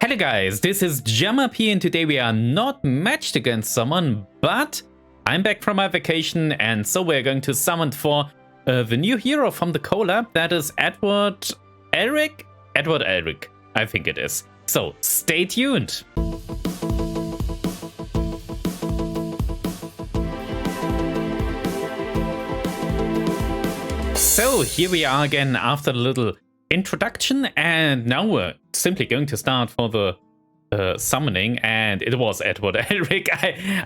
Hello guys, this is P, and today we are not matched against someone, but I'm back from my vacation, and so we're going to summon for the new hero from the collab. That is Edward Elric? Edward Elric, I think it is. So stay tuned. So here we are again after a little introduction, and now we're simply going to start for the summoning, and it was Edward Elric.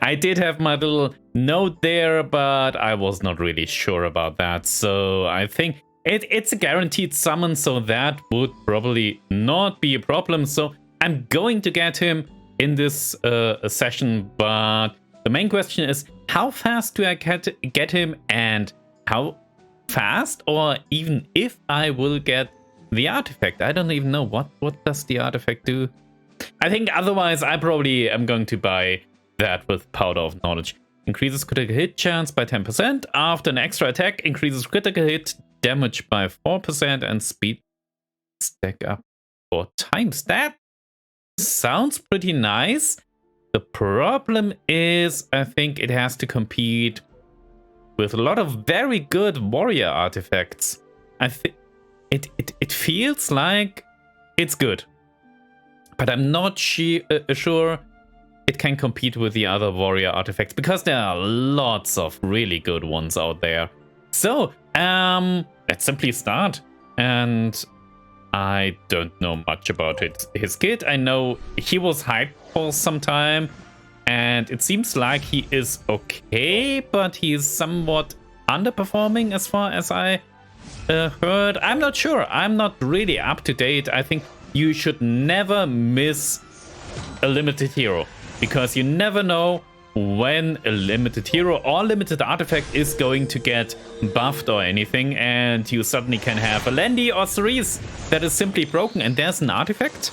I did have my little note there, but I was not really sure about that, so I think it's a guaranteed summon, so that would probably not be a problem. So I'm going to get him in this session, but the main question is, how fast do I get him, and how fast, or even if I will get the artifact? I don't even know what does the artifact do. I think otherwise I probably am going to buy that with Powder of Knowledge. Increases critical hit chance by 10%. After an extra attack, increases critical hit damage by 4% and speed stack up 4 times. That sounds pretty nice. The problem is, I think it has to compete with a lot of very good warrior artifacts. I think it feels like it's good, but I'm not sure it can compete with the other warrior artifacts, because there are lots of really good ones out there. So let's simply start. And I don't know much about his kit. I know he was hyped for some time, and it seems like he is okay, but he is somewhat underperforming as far as I heard. I'm not sure. I'm not really up to date. I think you should never miss a limited hero, because you never know when a limited hero or limited artifact is going to get buffed or anything, and you suddenly can have a Landy or Cerise that is simply broken, and there's an artifact,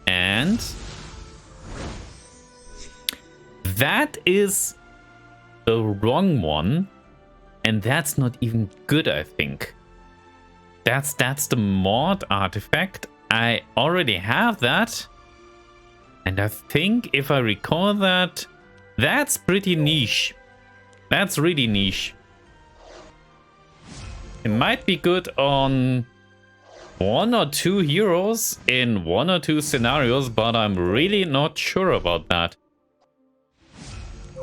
and that is the wrong one, and that's not even good. I think that's the mod artifact. I already have that, and I think if I recall that, that's pretty niche. That's really niche. It might be good on 1 or 2 heroes in 1 or 2 scenarios, but I'm really not sure about that.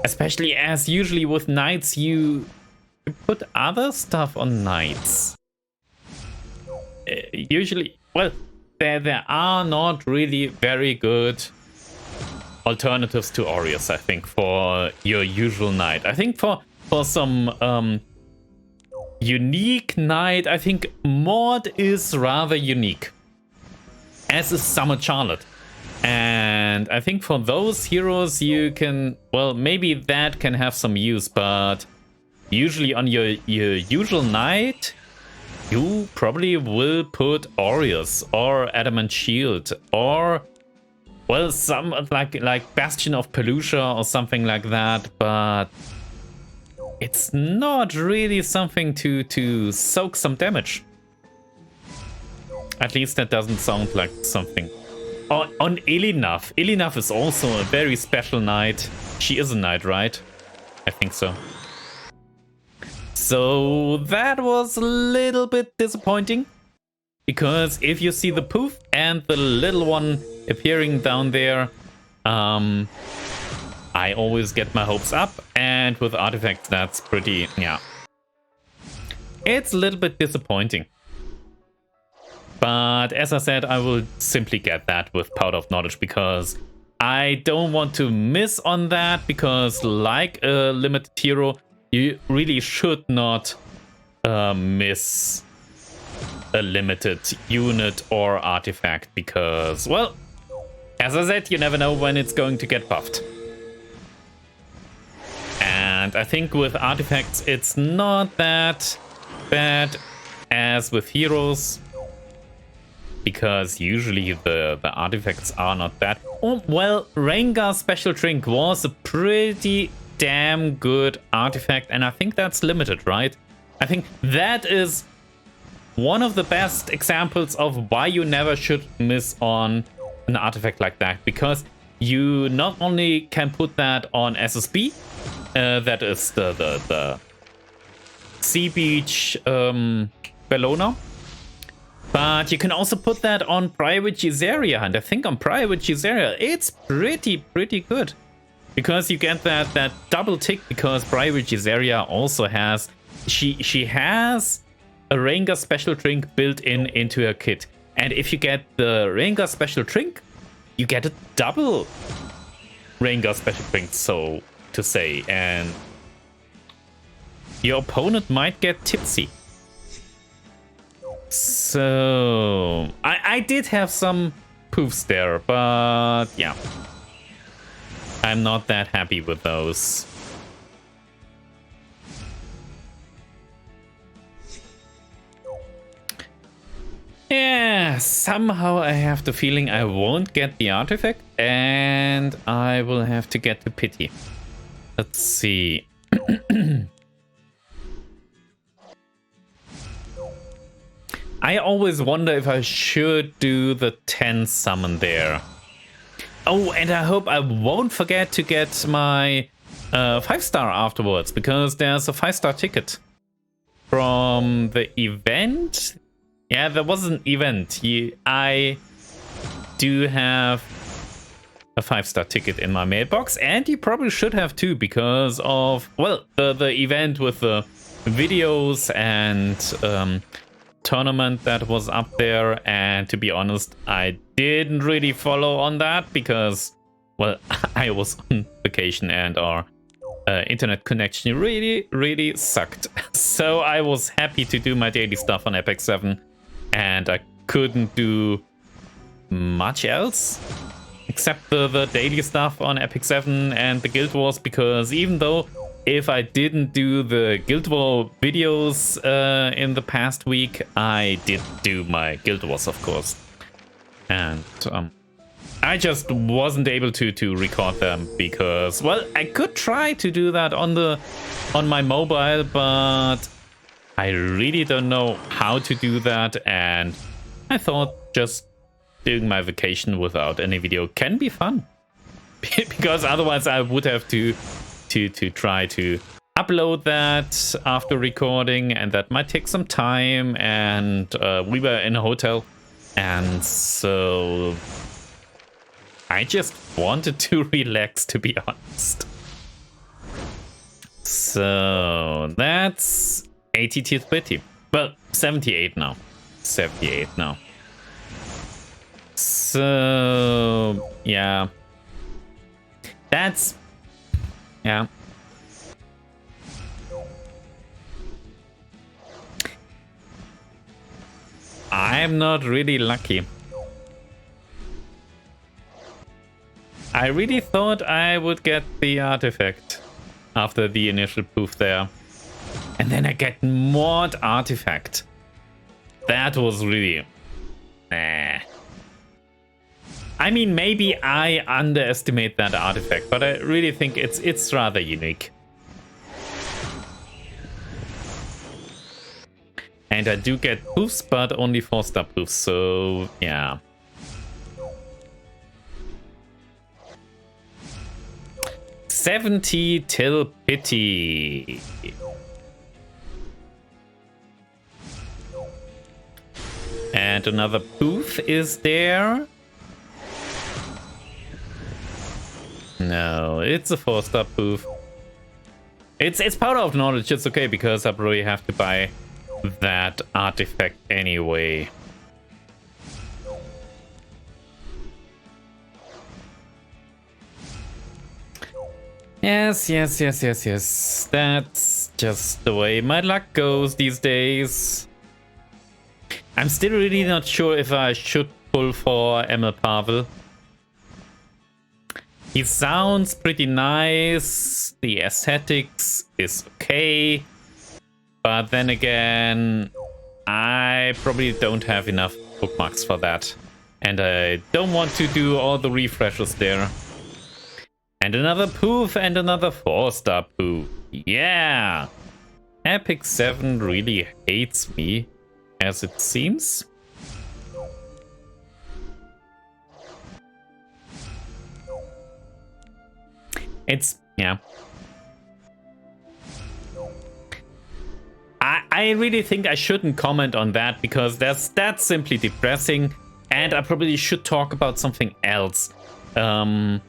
Especially as usually with knights, you put other stuff on knights. Usually, well, there are not really very good alternatives to Aureus, I think, for your usual knight. I think for some unique knight, I think Maud is rather unique, as is Summer Charlotte. And I think for those heroes you can, well, maybe that can have some use, but usually on your usual knight, you probably will put Aureus or Adamant Shield, or, well, some like Bastion of Pelusia or something like that, but it's not really something to soak some damage. At least that doesn't sound like something. On Illinaf. Illinaf is also a very special knight. She is a knight, right? I think so. So that was a little bit disappointing, because if you see the poof and the little one appearing down there, I always get my hopes up, and with artifacts that's pretty, yeah. It's a little bit disappointing. But as I said, I will simply get that with Powder of Knowledge, because I don't want to miss on that, because like a limited hero, you really should not miss a limited unit or artifact, because, well, as I said, you never know when it's going to get buffed. And I think with artifacts it's not that bad as with heroes, because usually the artifacts are not bad. Oh, well, Rengar's Special Drink was a pretty damn good artifact, and I think that's limited, right? I think that is one of the best examples of why you never should miss on an artifact like that, because you not only can put that on SSB, that is the Sea Beach Bellona, but you can also put that on Private Gizaria, and I think on Private Gizaria it's pretty good, because you get that double tick, because Private Gizaria also has she has a Rengar special drink built into her kit, and if you get the Rengar special drink, you get a double Rengar special drink, so to say, and your opponent might get tipsy. So I did have some poofs there, but yeah, I'm not that happy with those. Yeah, somehow I have the feeling I won't get the artifact, and I will have to get the pity. Let's see. I always wonder if I should do the 10 summon there. Oh, and I hope I won't forget to get my 5-star afterwards, because there's a 5-star ticket from the event. Yeah, there was an event. I do have a 5-star ticket in my mailbox, and you probably should have too, because of, well, the event with the videos and tournament that was up there. And to be honest, I didn't really follow on that because, well, I was on vacation and our internet connection really sucked. So I was happy to do my daily stuff on Epic 7, and I couldn't do much else except the daily stuff on Epic 7 and the Guild Wars, because even though if I didn't do the Guild War videos in the past week, I did do my Guild Wars, of course. And I just wasn't able to record them because, well, I could try to do that on my mobile, but I really don't know how to do that, and I thought just doing my vacation without any video can be fun. Because otherwise I would have to try to upload that after recording, and that might take some time, and we were in a hotel, and so I just wanted to relax, to be honest. So that's 80th pity. Well, 78 now. 78 now. So yeah. That's, yeah. I'm not really lucky. I really thought I would get the artifact after the initial poof there. And then I get mod artifact. That was really... nah. I mean, maybe I underestimate that artifact, but I really think it's rather unique. And I do get poofs, but only 4-star poofs, so yeah. $70 till pity. And another poof is there. No, it's a 4-star poof. It's powder of knowledge, it's okay, because I probably have to buy that artifact anyway. Yes. That's just the way my luck goes these days. I'm still really not sure if I should pull for Emil Pavel. He sounds pretty nice, the aesthetics is okay, but then again, I probably don't have enough bookmarks for that, and I don't want to do all the refreshes there. And another poof and another 4-star poof. Yeah! Epic 7 really hates me. as it seems. It's, yeah. I really think I shouldn't comment on that because that's simply depressing, and I probably should talk about something else. And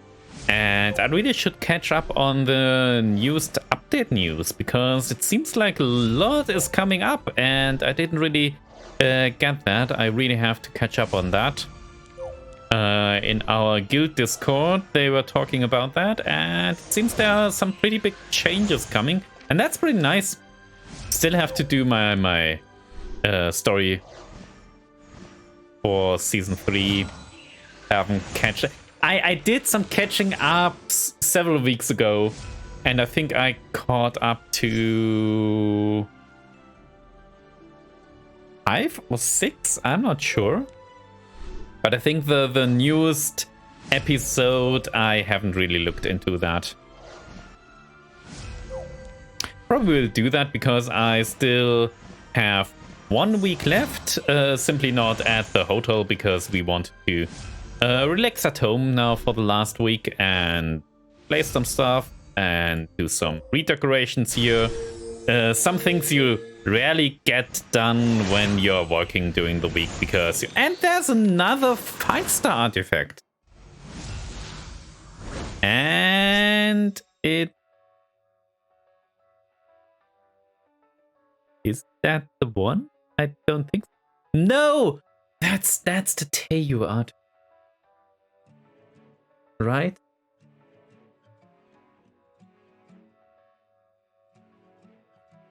I really should catch up on the newest update news because it seems like a lot is coming up and I didn't really get that. I really have to catch up on that. In our guild Discord, they were talking about that, and it seems there are some pretty big changes coming, and that's pretty nice. Still have to do my story for season 3. Haven't catched it. I did some catching up several weeks ago, and I think I caught up to 5 or 6. I'm not sure. But I think the newest episode, I haven't really looked into that. Probably will do that because I still have 1 week left. Simply not at the hotel because we want to relax at home now for the last week and play some stuff and do some redecorations here. Some things you rarely get done when you're working during the week because and there's another 5-star artifact, and it is that the one? I don't think so. No, that's the Teiyu art, right?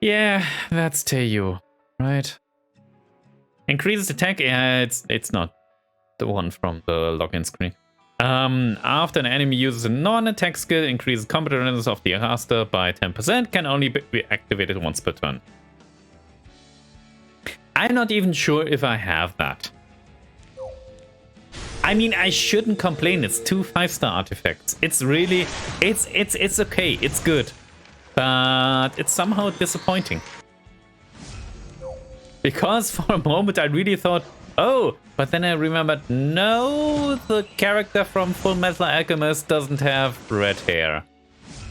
Yeah, that's Teiyu, right? Increases attack. Yeah, it's not the one from the login screen. After an enemy uses a non-attack skill, increases combat awareness of the caster by 10%. Can only be activated once per turn. I'm not even sure if I have that. I mean, I shouldn't complain. It's 2 5-star artifacts. It's really, it's okay. It's good. But it's somehow disappointing. Because for a moment I really thought, oh, but then I remembered, no, the character from Full Metal Alchemist doesn't have red hair.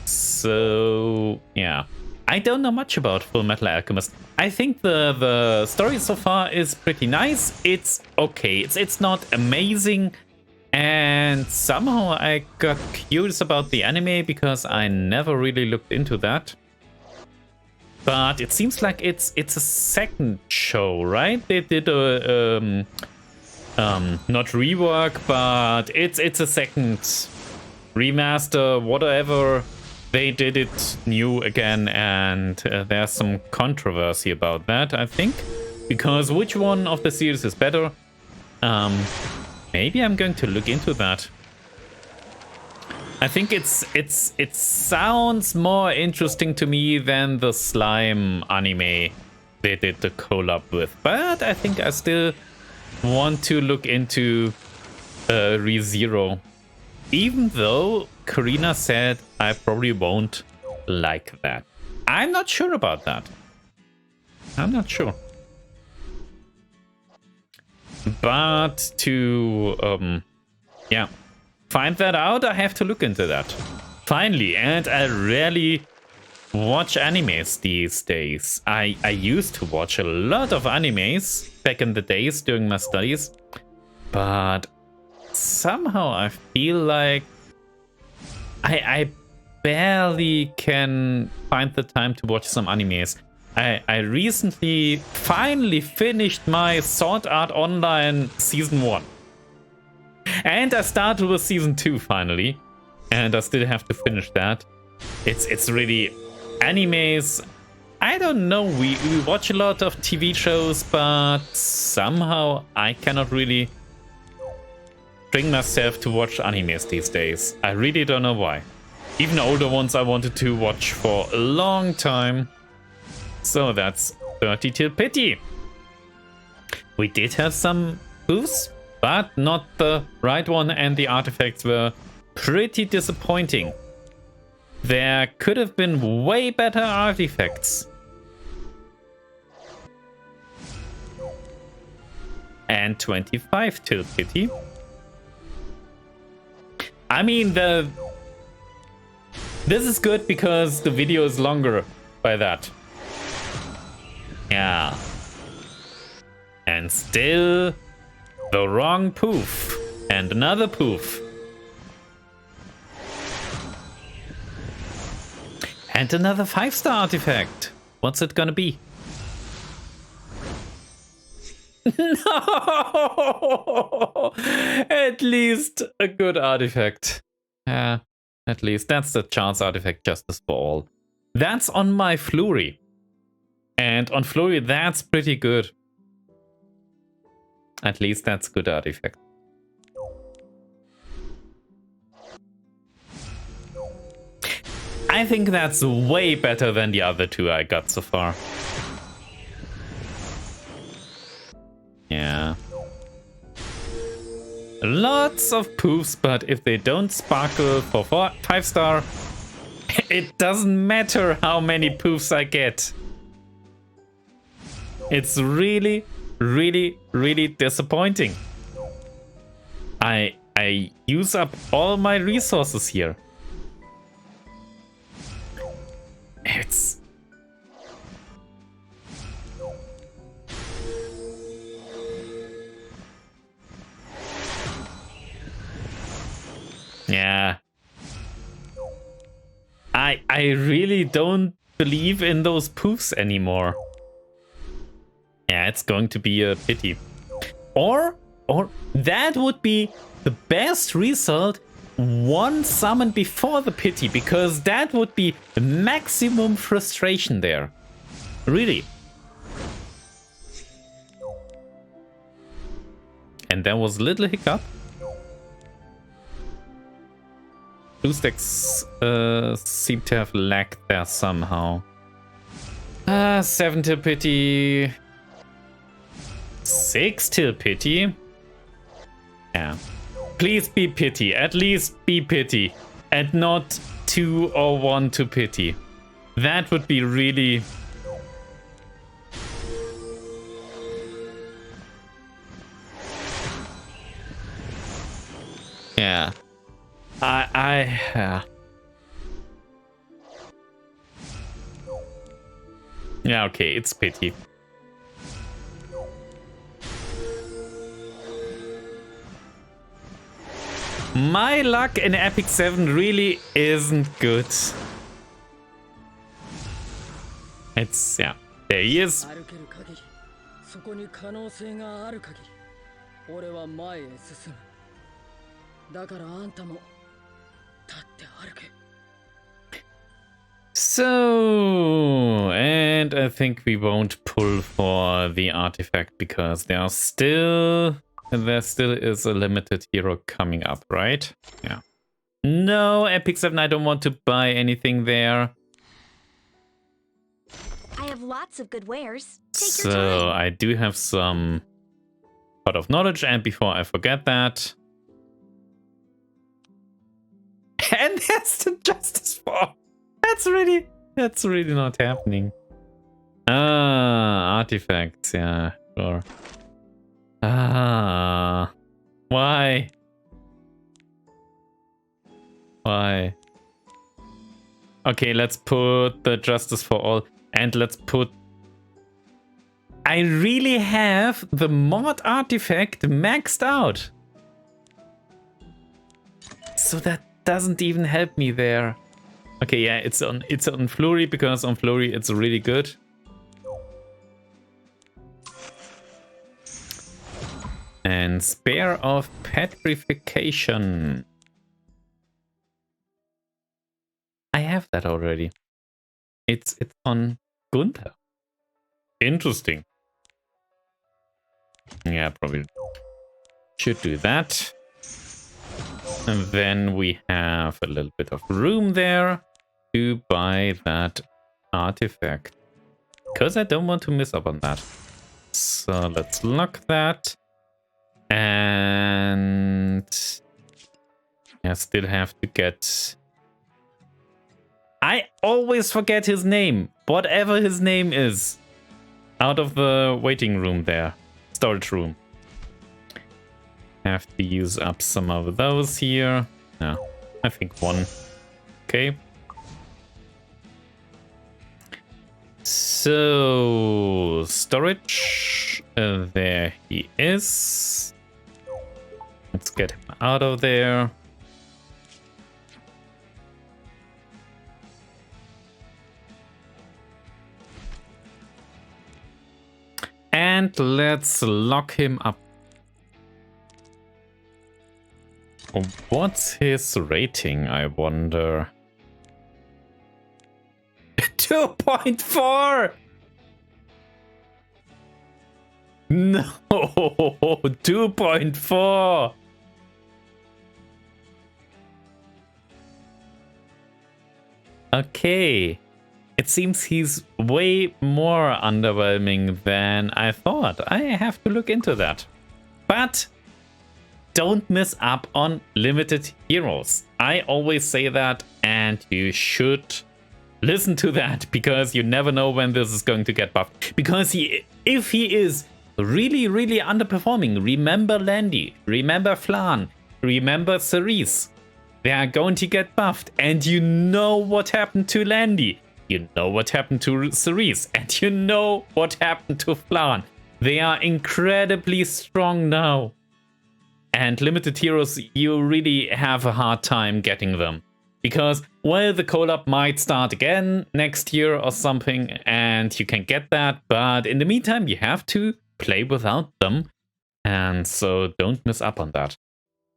So, yeah. I don't know much about Full Metal Alchemist. I think the story so far is pretty nice. It's okay. It's not amazing. And somehow I got curious about the anime because I never really looked into that. But it seems like it's a second show, right? They did a not rework, but it's a second remaster, whatever. They did it new again, and there's some controversy about that, I think, because which one of the series is better? Maybe I'm going to look into that. I think it sounds more interesting to me than the slime anime they did the collab with, but I think I still want to look into ReZero, even though Karina said I probably won't like that. I'm not sure about that. I'm not sure. But to yeah, find that out, I have to look into that. Finally, and I rarely watch animes these days. I used to watch a lot of animes back in the days during my studies, but somehow I feel like I barely can find the time to watch some animes. I recently finally finished my Sword Art Online Season 1. And I started with Season 2 finally. And I still have to finish that. It's really animes. I don't know, we watch a lot of TV shows, but somehow I cannot really bring myself to watch animes these days. I really don't know why. Even older ones I wanted to watch for a long time. So that's 30 till pity. We did have some booths, but not the right one, and the artifacts were pretty disappointing. There could have been way better artifacts. and 25 till pity. I mean, this is good because the video is longer by that. Yeah. And still the wrong poof. And another poof. And another 5-star artifact. What's it gonna be? No! At least a good artifact. Yeah, at least that's the chance artifact, Justice for All. That's on my Flurry. And on Flurry, that's pretty good. At least that's good artifact. I think that's way better than the other two I got so far. Yeah. Lots of poofs, but if they don't sparkle for 5-star, it doesn't matter how many poofs I get. It's really, really, really disappointing. I use up all my resources here. It's... Yeah. I really don't believe in those poofs anymore. Yeah, it's going to be a pity. Or that would be the best result, one summon before the pity, because that would be the maximum frustration there. Really. And there was a little hiccup. Blue stacks seem to have lagged there somehow. 7 till pity. 6 till pity. Yeah. Please be pity. At least be pity. And not 2 or 1 to pity. That would be really... Yeah. Yeah, okay, it's pity. My luck in Epic 7 really isn't good. It's, yeah, there he is. So, and I think we won't pull for the artifact because there still is a limited hero coming up, right? Yeah. No, Epic 7, I don't want to buy anything there. I have lots of good wares. Take So your time. I do have some pot of knowledge, and before I forget that. And there's the Justice for All. That's really not happening. Artifacts, yeah, sure. Why? Why? Okay, let's put the Justice for All, and let's put... I really have the mod artifact maxed out. So that doesn't even help me there. Okay, yeah, it's on Flurry because on Flurry it's really good. And Spare of Petrification. I have that already. It's on Gunther. Interesting. Yeah, probably should do that. And then we have a little bit of room there to buy that artifact. Because I don't want to miss up on that. So let's lock that. And I still have to get... I always forget his name. Whatever his name is. Out of the waiting room there. Storage room. have to use up some of those here. No, I think one. Okay. So, storage. There he is. Let's get him out of there. And let's lock him up. What's his rating, I wonder? 2.4! No, 2.4! Okay. It seems he's way more underwhelming than I thought. I have to look into that. But don't miss up on limited heroes. I always say that, and you should listen to that, because you never know when this is going to get buffed. Because if he is really, really underperforming, remember Landy, remember Flan, remember Cerise. They are going to get buffed, and you know what happened to Landy. You know what happened to Cerise, and you know what happened to Flan. They are incredibly strong now. And limited heroes, you really have a hard time getting them. Because, well, the collab might start again next year or something, and you can get that. But in the meantime, you have to play without them. And so don't miss up on that.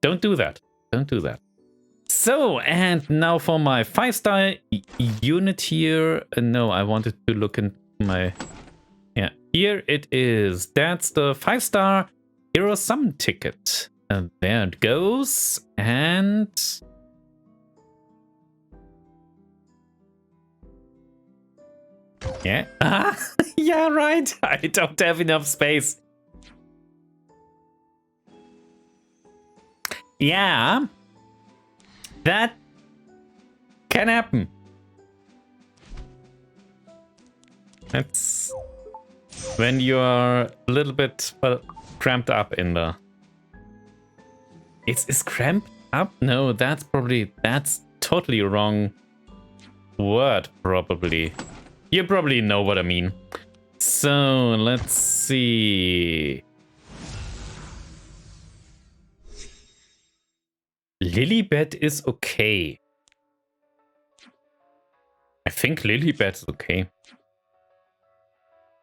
Don't do that. Don't do that. So, and now for my 5-star unit here. No, I wanted to look into my... Yeah, here it is. That's the 5-star hero summon ticket. And there it goes. And... yeah. Yeah, right. I don't have enough space. Yeah. That can happen. That's when you're a little bit cramped up in the... Is cramped up? No, that's totally wrong word, probably. You probably know what I mean. So, let's see. Lilibet is okay. I think Lilibet is okay.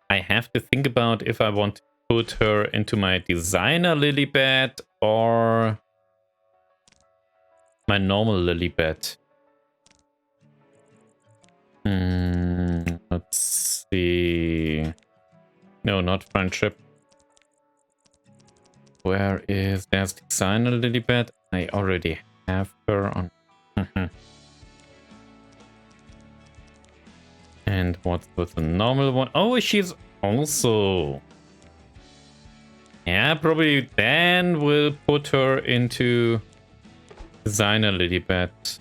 I have to think about if I want to put her into my designer Lilibet or my normal Lilibet. Let's see. No, not friendship. Where is there's designer Lilibet? I already have her on. And what's with the normal one? Oh, she's also... Yeah, probably then we'll put her into designer Lilibet.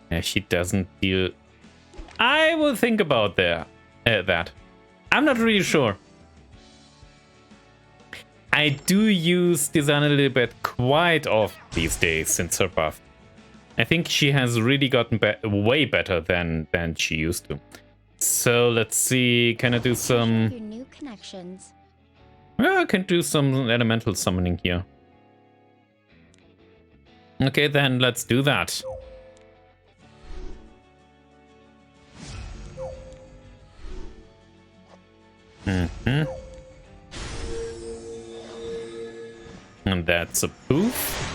Yeah, she doesn't deal... I will think about that. I'm not really sure. I do use designer Lilibet quite often these days since her buff. I think she has really gotten way better than she used to. So let's see, can I do some... Your new connections. Well, I can do some elemental summoning here. Okay, then let's do that. And that's a poof.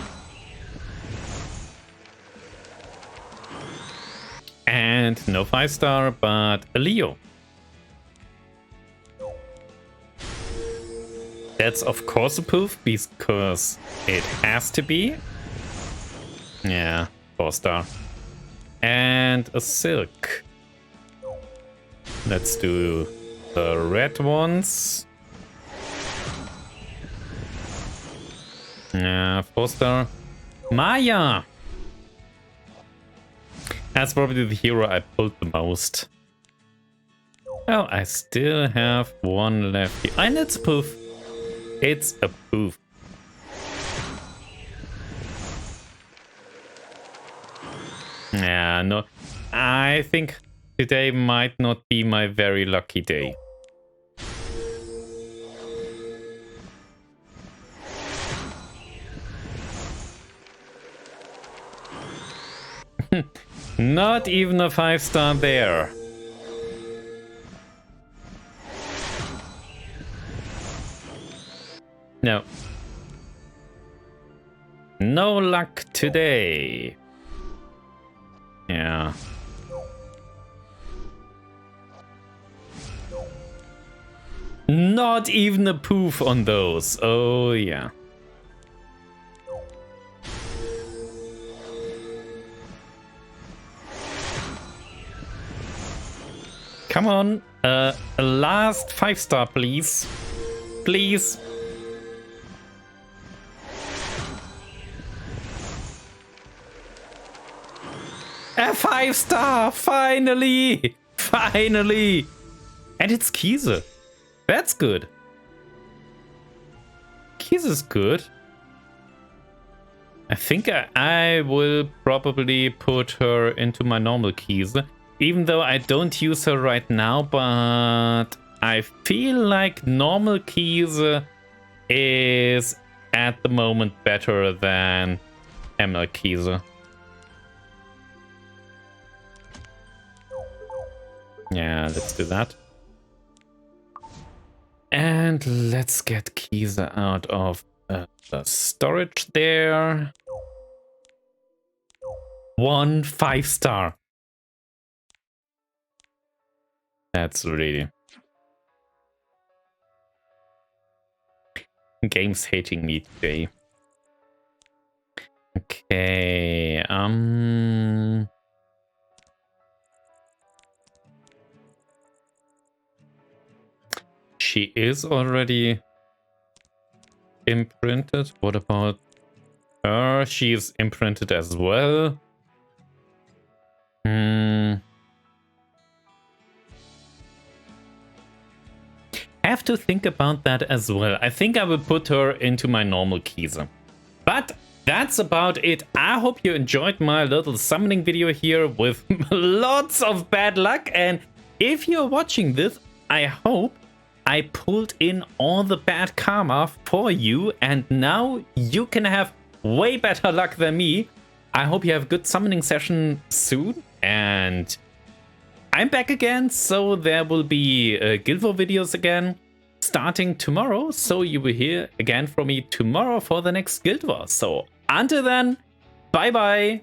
And no 5-star, but a Leo. That's of course a poof, because it has to be. Yeah, 4-star. And a Silk. Let's do the red ones. Yeah, 4-star. Maya! That's probably the hero I pulled the most. Oh, I still have one left here. And it's a poof. It's a poof. Yeah, no. I think today might not be my very lucky day. Not even a 5-star there. No. No luck today. Yeah. Not even a poof on those. Oh, yeah. Come on. A last 5-star, please. Please. A 5-star! Finally! Finally! And it's Kiese. That's good. Kiese's good. I think I will probably put her into my normal Kiese. Even though I don't use her right now, but I feel like normal Kiese is at the moment better than ML Kiese. Yeah, let's do that. And let's get Kiese out of the storage there. 1 5-star. That's really... Game's hating me today. Okay, she is already imprinted. What about her? She is imprinted as well. Have to think about that as well. I think I will put her into my normal Kiese. But that's about it. I hope you enjoyed my little summoning video here with lots of bad luck. And if you're watching this, I hope I pulled in all the bad karma for you. And now you can have way better luck than me. I hope you have a good summoning session soon. And I'm back again, so there will be Guild War videos again starting tomorrow. So you will hear again from me tomorrow for the next Guild War. So until then, bye bye.